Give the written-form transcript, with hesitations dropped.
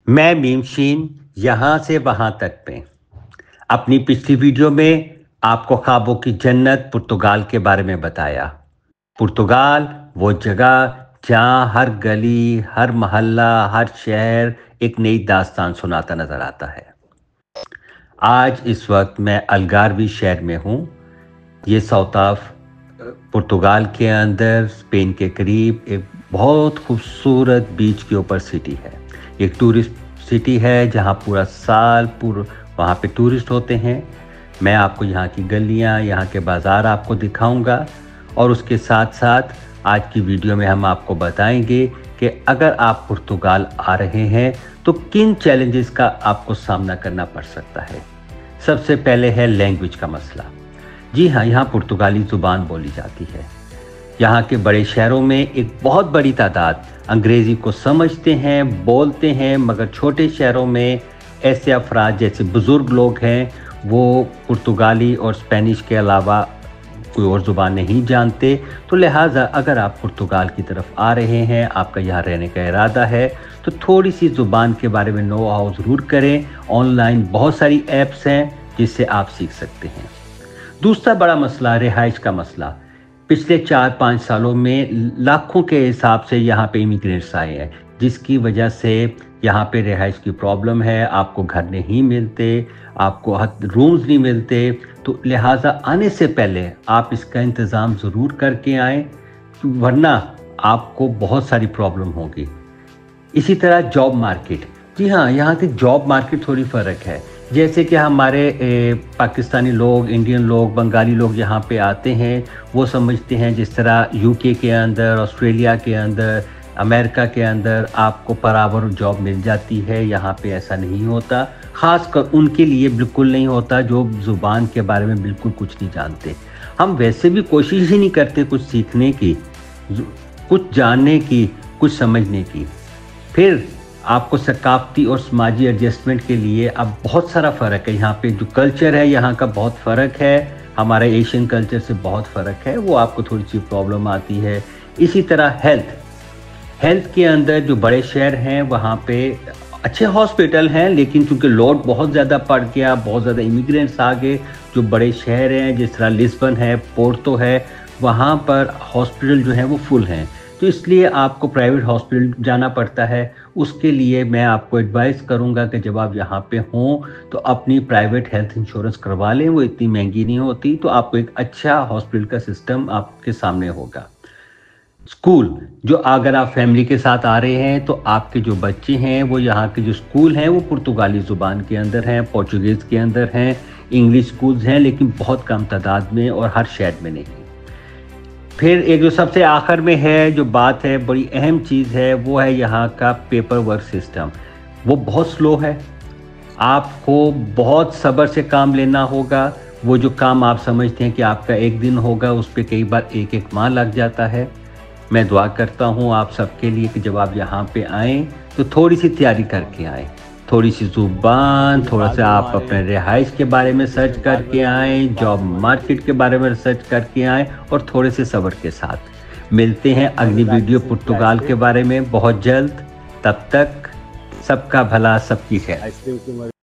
मैं मीमशीन यहाँ से वहाँ तक में अपनी पिछली वीडियो में आपको ख्वाबों की जन्नत पुर्तगाल के बारे में बताया। पुर्तगाल वो जगह जहाँ हर गली, हर मोहल्ला, हर शहर एक नई दास्तान सुनाता नजर आता है। आज इस वक्त मैं अलगारवी शहर में हूँ। ये साउथ ऑफ पुर्तगाल के अंदर स्पेन के करीब एक बहुत खूबसूरत बीच के ऊपर सिटी है। एक टूरिस्ट सिटी है जहाँ पूरा साल वहाँ पे टूरिस्ट होते हैं। मैं आपको यहाँ की गलियाँ, यहाँ के बाज़ार आपको दिखाऊंगा और उसके साथ साथ आज की वीडियो में हम आपको बताएंगे कि अगर आप पुर्तगाल आ रहे हैं तो किन चैलेंजेस का आपको सामना करना पड़ सकता है। सबसे पहले है लैंग्वेज का मसला। जी हाँ, यहाँ पुर्तगाली ज़ुबान बोली जाती है। यहाँ के बड़े शहरों में एक बहुत बड़ी तादाद अंग्रेज़ी को समझते हैं, बोलते हैं, मगर छोटे शहरों में ऐसे अफराद जैसे बुज़ुर्ग लोग हैं वो पुर्तगाली और स्पेनिश के अलावा कोई और ज़ुबान नहीं जानते। तो लिहाजा अगर आप पुर्तगाल की तरफ आ रहे हैं, आपका यहाँ रहने का इरादा है, तो थोड़ी सी ज़ुबान के बारे में नो हाउ ज़रूर करें। ऑनलाइन बहुत सारी ऐप्स हैं जिससे आप सीख सकते हैं। दूसरा बड़ा मसला रिहाइश का मसला। पिछले 4-5 सालों में लाखों के हिसाब से यहाँ पे इमिग्रेंट्स आए हैं, जिसकी वजह से यहाँ पे रिहाइश की प्रॉब्लम है। आपको घर नहीं मिलते, आपको रूम्स नहीं मिलते, तो लिहाजा आने से पहले आप इसका इंतज़ाम ज़रूर करके आएँ, वरना आपको बहुत सारी प्रॉब्लम होगी। इसी तरह जॉब मार्केट। जी हाँ, यहाँ की जॉब मार्केट थोड़ी फ़र्क है। जैसे कि हमारे पाकिस्तानी लोग, इंडियन लोग, बंगाली लोग यहाँ पे आते हैं, वो समझते हैं जिस तरह यूके के अंदर, ऑस्ट्रेलिया के अंदर, अमेरिका के अंदर आपको बराबर जॉब मिल जाती है। यहाँ पे ऐसा नहीं होता। ख़ास कर उनके लिए बिल्कुल नहीं होता जो ज़ुबान के बारे में बिल्कुल कुछ नहीं जानते। हम वैसे भी कोशिश ही नहीं करते कुछ सीखने की, कुछ जानने की, कुछ समझने की। फिर आपको सकाफ़ती और समाजी एडजस्टमेंट के लिए अब बहुत सारा फ़र्क है। यहाँ पे जो कल्चर है यहाँ का बहुत फ़र्क है, हमारे एशियन कल्चर से बहुत फ़र्क है, वो आपको थोड़ी सी प्रॉब्लम आती है। इसी तरह हेल्थ के अंदर जो बड़े शहर हैं वहाँ पे अच्छे हॉस्पिटल हैं, लेकिन चूँकि लोड बहुत ज़्यादा पड़ गया, बहुत ज़्यादा इमिग्रेंट्स आ गए, जो बड़े शहर हैं जिस तरह लिस्बन है, पोर्टो है, वहाँ पर हॉस्पिटल जो हैं वो फुल हैं। तो इसलिए आपको प्राइवेट हॉस्पिटल जाना पड़ता है। उसके लिए मैं आपको एडवाइस करूंगा कि जब आप यहाँ पे हों तो अपनी प्राइवेट हेल्थ इंश्योरेंस करवा लें, वो इतनी महंगी नहीं होती। तो आपको एक अच्छा हॉस्पिटल का सिस्टम आपके सामने होगा। स्कूल, जो अगर आप फैमिली के साथ आ रहे हैं तो आपके जो बच्चे हैं वो यहाँ के जो स्कूल हैं वो पुर्तगाली ज़ुबान के अंदर हैं, पोर्चुगीज़ के अंदर हैं, इंग्लिश स्कूल्स हैं, लेकिन बहुत कम तादाद में और हर शहर में नहीं। फिर एक जो सबसे आखिर में है जो बात है, बड़ी अहम चीज़ है, वो है यहाँ का पेपर वर्क सिस्टम। वो बहुत स्लो है। आपको बहुत सब्र से काम लेना होगा। वो जो काम आप समझते हैं कि आपका एक दिन होगा, उस पर कई बार एक माह लग जाता है। मैं दुआ करता हूँ आप सबके लिए कि जब आप यहाँ पे आएँ तो थोड़ी सी तैयारी करके आएँ, थोड़ी सी ज़ुबान, थोड़ा सा आप अपने रिहाइश के बारे में सर्च करके आएँ, जॉब मार्केट के बारे में सर्च करके आएँ और थोड़े से सब्र के साथ। मिलते हैं अगली वीडियो पुर्तगाल के बारे में बहुत जल्द। तब तक सबका भला, सबकी खैर।